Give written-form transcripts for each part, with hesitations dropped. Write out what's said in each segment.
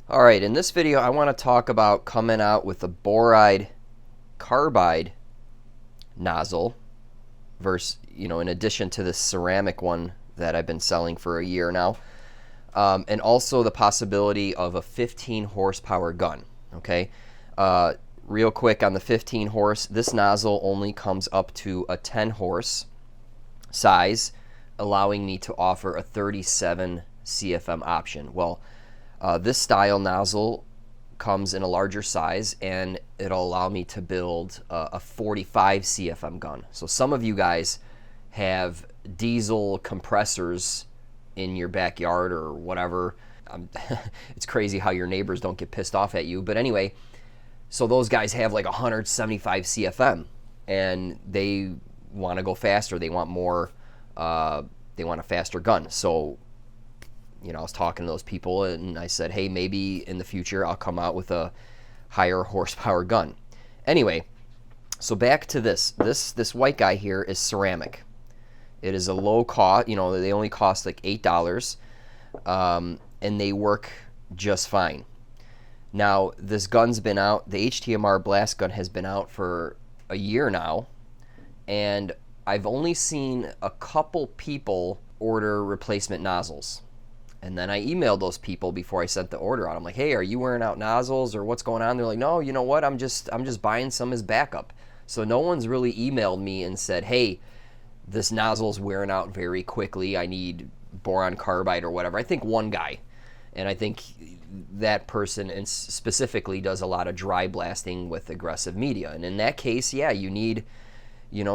Alright, in this video I want to talk about coming out with a Boron Carbide nozzle versus, in addition to the ceramic one that I've been selling for a year now. And also the possibility of a 15 horsepower gun. Okay, real quick on the 15 horse, this nozzle only comes up to a 10 horse size, allowing me to offer a 37 CFM option. Well, this style nozzle comes in a larger size, and it'll allow me to build a 45 CFM gun. So some of you guys have diesel compressors in your backyard or whatever. It's crazy how your neighbors don't get pissed off at you. But anyway, so those guys have like 175 CFM, and they want to go faster. They want more. They want a faster gun. So I was talking to those people, and I said, hey, maybe in the future I'll come out with a higher horsepower gun. Anyway, so back to this white guy here is ceramic. It is a low cost. They only cost like $8, and they work just fine. Now, this gun's been out. The HTMR blast gun has been out for a year now, and I've only seen a couple people order replacement nozzles. And then I emailed those people before I sent the order out. I'm like, hey, are you wearing out nozzles or what's going on? They're like, no, you know what? I'm just buying some as backup. So no one's really emailed me and said, hey, this nozzle's wearing out very quickly. I need boron carbide or whatever. I think one guy, and I think that person specifically does a lot of dry blasting with aggressive media. And in that case, yeah, you need,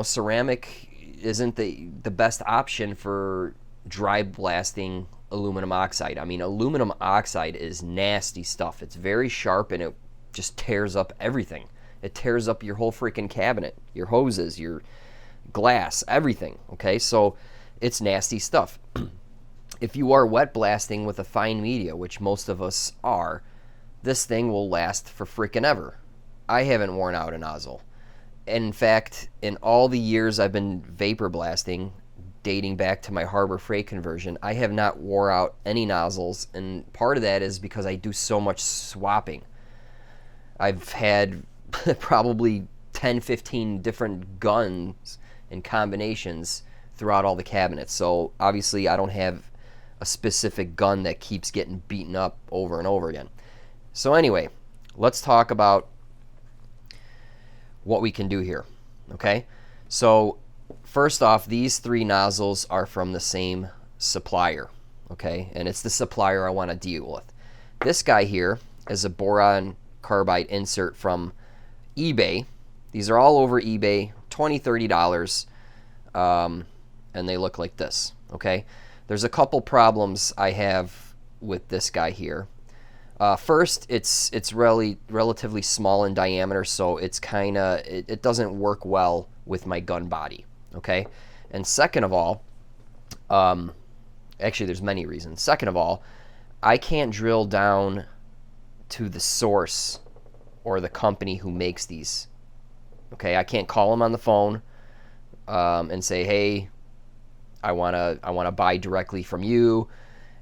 ceramic isn't the best option for dry blasting aluminum oxide. I mean, aluminum oxide is nasty stuff. It's very sharp, and it just tears up everything. It tears up your whole freaking cabinet, your hoses, your glass, everything. Okay, so it's nasty stuff. If you are wet blasting with a fine media, which most of us are, this thing will last for freaking ever. I haven't worn out a nozzle. In fact, in all the years I've been vapor blasting, dating back to my Harbor Freight conversion, I have not wore out any nozzles, and part of that is because I do so much swapping. I've had probably 10, 15 different guns and combinations throughout all the cabinets, so obviously I don't have a specific gun that keeps getting beaten up over and over again. So anyway, let's talk about what we can do here. Okay, so first off, these three nozzles are from the same supplier, okay? And it's the supplier I want to deal with. This guy here is a boron carbide insert from eBay. These are all over eBay, $20, $30, and they look like this, okay? There's a couple problems I have with this guy here. First, it's really relatively small in diameter, so it's it doesn't work well with my gun body. Okay, and second of all, actually there's many reasons. Second of all, I can't drill down to the source or the company who makes these. Okay, I can't call them on the phone and say, hey, I wanna buy directly from you.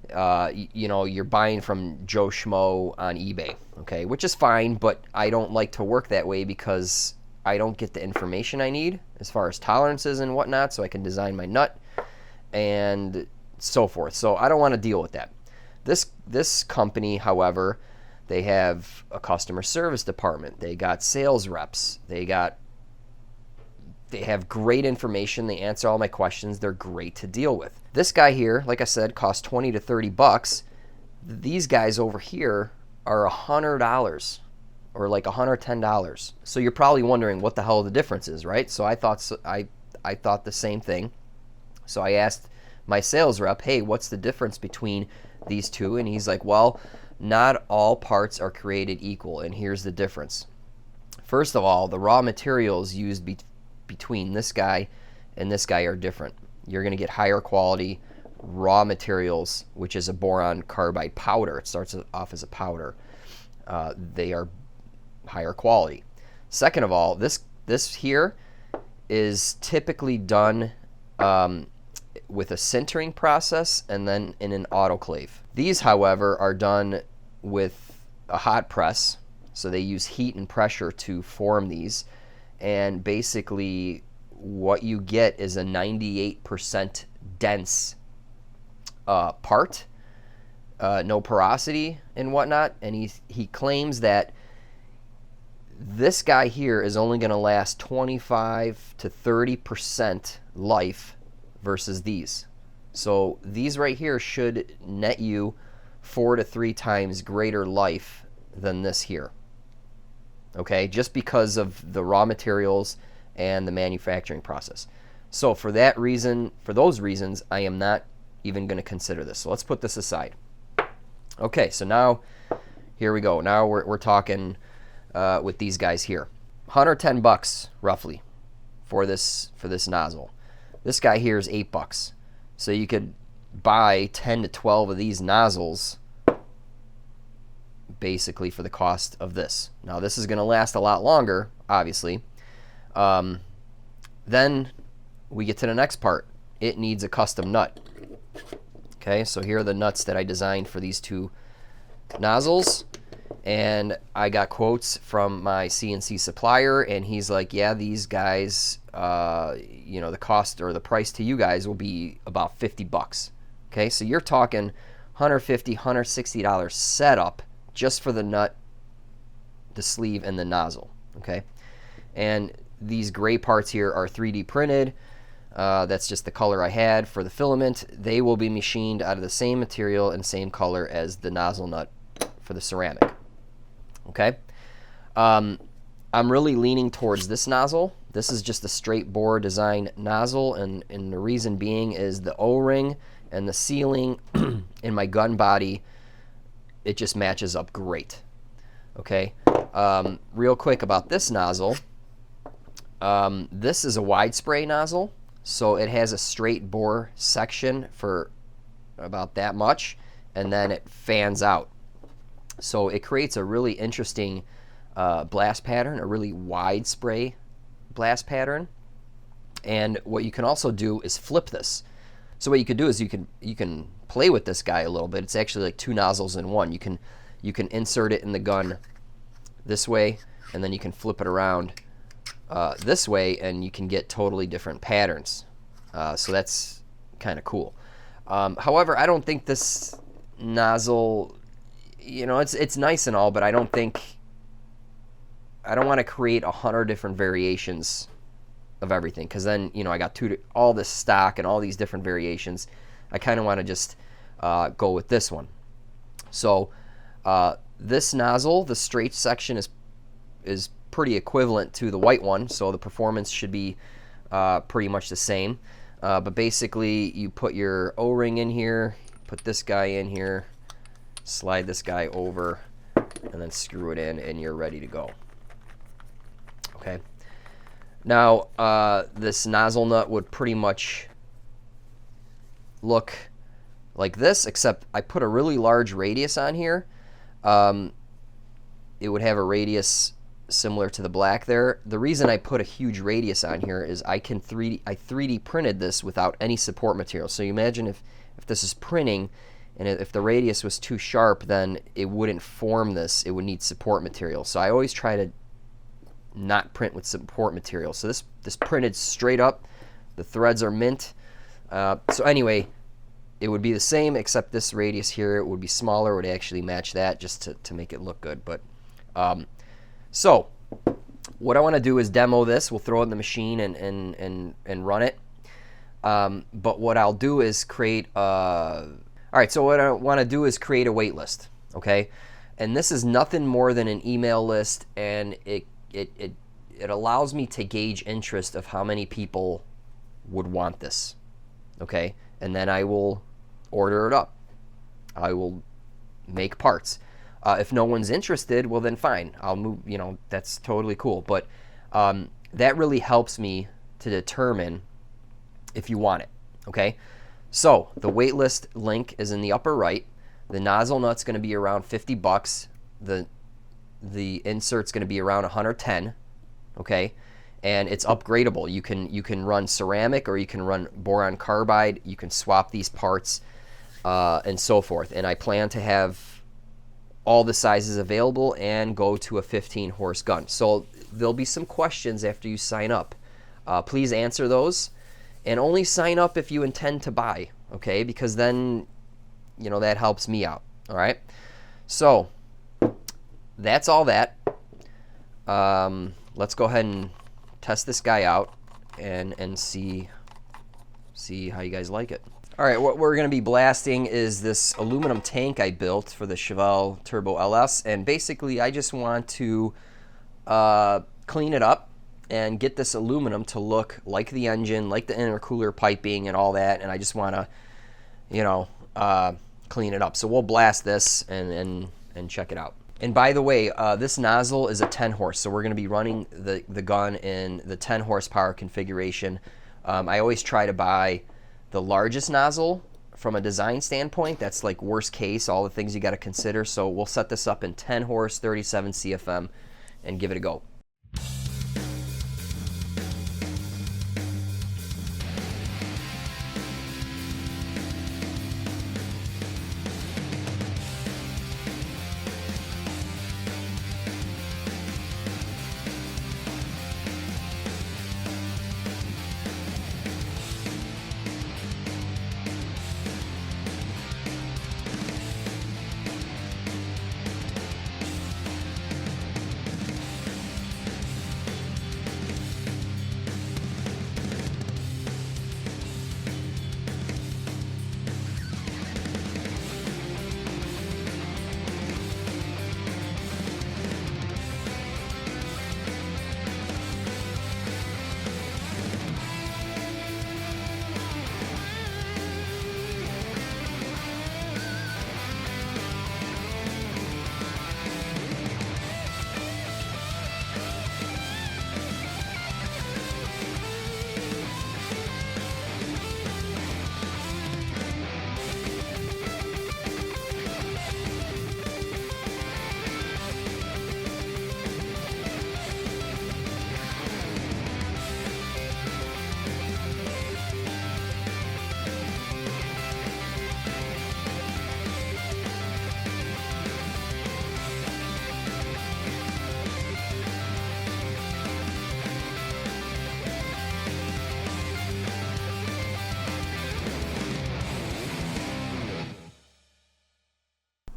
You're buying from Joe Schmo on eBay. Okay, which is fine, but I don't like to work that way because I don't get the information I need as far as tolerances and whatnot, so I can design my nut and so forth. So I don't want to deal with that. This company, however, they have a customer service department. They got sales reps. They have great information. They answer all my questions. They're great to deal with. This guy here, like I said, costs $20 to $30. These guys over here are $100. Or like $110. So you're probably wondering what the hell the difference is, right? So I thought the same thing. So I asked my sales rep, hey, what's the difference between these two? And he's like, well, not all parts are created equal, and here's the difference. First of all, the raw materials used between this guy and this guy are different. You're going to get higher quality raw materials, which is a boron carbide powder. It starts off as a powder. They are higher quality. Second of all, this here is typically done with a sintering process and then in an autoclave. These, however, are done with a hot press, so they use heat and pressure to form these, and basically what you get is a 98% dense part, no porosity and whatnot, and he claims that this guy here is only going to last 25 to 30% life versus these. So these right here should net you 4 to 3 times greater life than this here. Okay, just because of the raw materials and the manufacturing process. So for that reason, for those reasons, I am not even going to consider this. So let's put this aside. Okay, so now here we go. Now we're talking with these guys here. $110 roughly for this nozzle. This guy here is $8. So you could buy 10 to 12 of these nozzles basically for the cost of this. Now this is going to last a lot longer, obviously. Then we get to the next part. It needs a custom nut. Okay, so here are the nuts that I designed for these two nozzles, and I got quotes from my CNC supplier, and he's like, yeah, these guys, you know, the cost or the price to you guys will be about $50. Okay, so you're talking $150, $160 setup just for the nut, the sleeve, and the nozzle. Okay, and these gray parts here are 3D printed. That's just the color I had for the filament. They will be machined out of the same material and same color as the nozzle nut for the ceramic. Okay, I'm really leaning towards this nozzle. This is just a straight bore design nozzle, and the reason being is the O-ring and the sealing in my gun body, it just matches up great. Okay, real quick about this nozzle. This is a wide spray nozzle, so it has a straight bore section for about that much, and then it fans out. So it creates a really interesting blast pattern, a really wide spray blast pattern. And what you can also do is flip this. So what you could do is you can play with this guy a little bit. It's actually like 2 nozzles in one. You can insert it in the gun this way, and then you can flip it around this way, and you can get totally different patterns. So that's kind of cool. However, I don't think this nozzle, you know, it's nice and all, but I don't want to create 100 different variations of everything, because then, you know, I got all this stock and all these different variations. I kind of want to just go with this one. So this nozzle, the straight section is pretty equivalent to the white one, so the performance should be pretty much the same. But basically, you put your O-ring in here, put this guy in here, slide this guy over, and then screw it in, and you're ready to go. Okay. Now, this nozzle nut would pretty much look like this, except I put a really large radius on here. It would have a radius similar to the black there. The reason I put a huge radius on here is I 3D printed this without any support material. So you imagine if this is printing, and if the radius was too sharp, then it wouldn't form this. It would need support material. So I always try to not print with support material. So this printed straight up. The threads are mint. So anyway, it would be the same, except this radius here, it would be smaller. It would actually match that just to make it look good. But so what I want to do is demo this. We'll throw it in the machine and run it. But what I'll do is create all right, so what I want to do is create a wait list, okay? And this is nothing more than an email list, and it allows me to gauge interest of how many people would want this, okay? And then I will order it up. I will make parts. If no one's interested, well then fine. I'll move, you know, that's totally cool. But that really helps me to determine if you want it, okay? So the waitlist link is in the upper right. The nozzle nut's going to be around $50. The insert's going to be around 110, okay? And it's upgradable. You can run ceramic, or you can run boron carbide. You can swap these parts and so forth. And I plan to have all the sizes available and go to a 15 horse gun. So there'll be some questions after you sign up. Please answer those, and only sign up if you intend to buy, okay? Because then, you know, that helps me out, all right? So that's all that. Let's go ahead and test this guy out and see how you guys like it. All right, what we're going to be blasting is this aluminum tank I built for the Chevelle Turbo LS, and basically I just want to clean it up and get this aluminum to look like the engine, like the intercooler piping and all that, and I just want to, you know, clean it up. So we'll blast this and check it out. And by the way, this nozzle is a 10 horse, so we're going to be running the gun in the 10 horsepower configuration. I always try to buy the largest nozzle from a design standpoint. That's like worst case, all the things you got to consider. So we'll set this up in 10 horse, 37 CFM, and give it a go.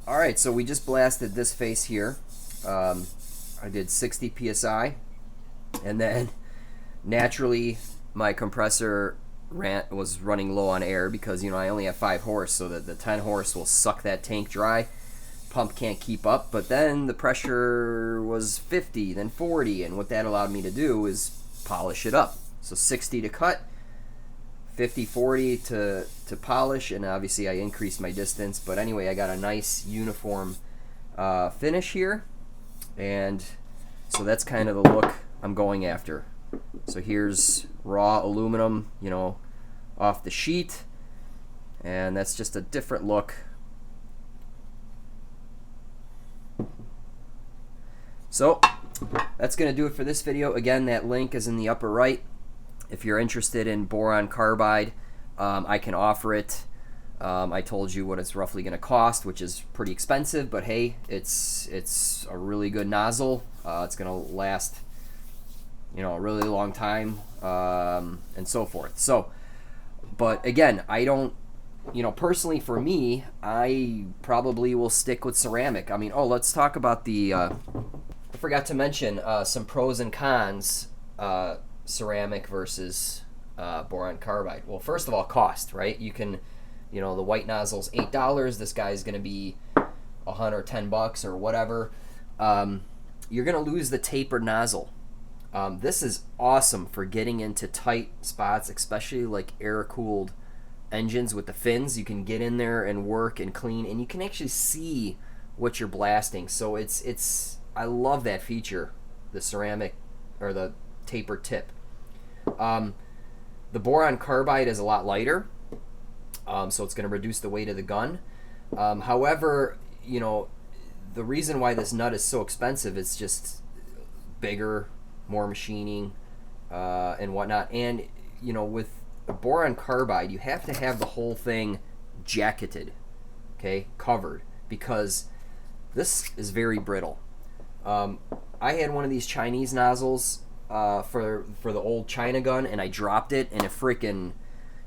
All right, so we just blasted this face here. I did 60 psi, and then naturally my compressor was running low on air because, you know, I only have 5 horse, so that the 10 horse will suck that tank dry. Pump can't keep up, but then the pressure was 50, then 40, and what that allowed me to do is polish it up. So 60 to cut, 50, 40 to polish, and obviously I increased my distance. But anyway, I got a nice uniform finish here, and so that's kind of the look I'm going after. So here's raw aluminum, you know, off the sheet, and that's just a different look. So that's going to do it for this video. Again, that link is in the upper right. If you're interested in boron carbide, I can offer it. I told you what it's roughly going to cost, which is pretty expensive, but hey, it's a really good nozzle. It's going to last, you know, a really long time, and so forth. So, but again, I don't, you know, personally for me, I probably will stick with ceramic. I mean, oh, let's talk about the, I forgot to mention some pros and cons, ceramic versus boron carbide. Well, first of all, cost, right? You can, you know, the white nozzle's $8. This guy's going to be $110 or whatever. You're going to lose the tapered nozzle. This is awesome for getting into tight spots, especially like air-cooled engines with the fins. You can get in there and work and clean, and you can actually see what you're blasting. So it's I love that feature, the ceramic or the tapered tip. The boron carbide is a lot lighter, so it's going to reduce the weight of the gun. However, you know, the reason why this nut is so expensive is just bigger, more machining, and whatnot. And, you know, with a boron carbide, you have to have the whole thing jacketed, okay, covered, because This is very brittle. I had one of these Chinese nozzles for the old China gun, and I dropped it, and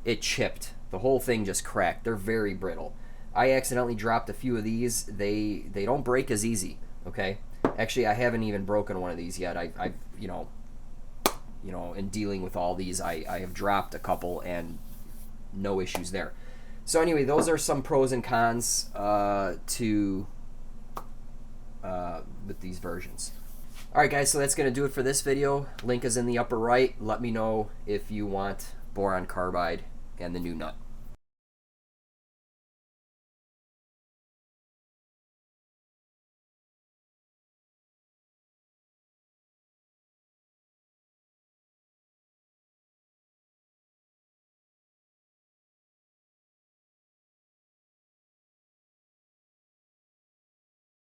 it chipped. The whole thing just cracked. They're very brittle. I accidentally dropped a few of these. They don't break as easy. Okay, actually, I haven't even broken one of these yet. I've you know, in dealing with all these, I have dropped a couple and no issues there. So anyway, those are some pros and cons with these versions. Alright guys, so that's going to do it for this video. Link is in the upper right. Let me know if you want boron carbide and the new nut.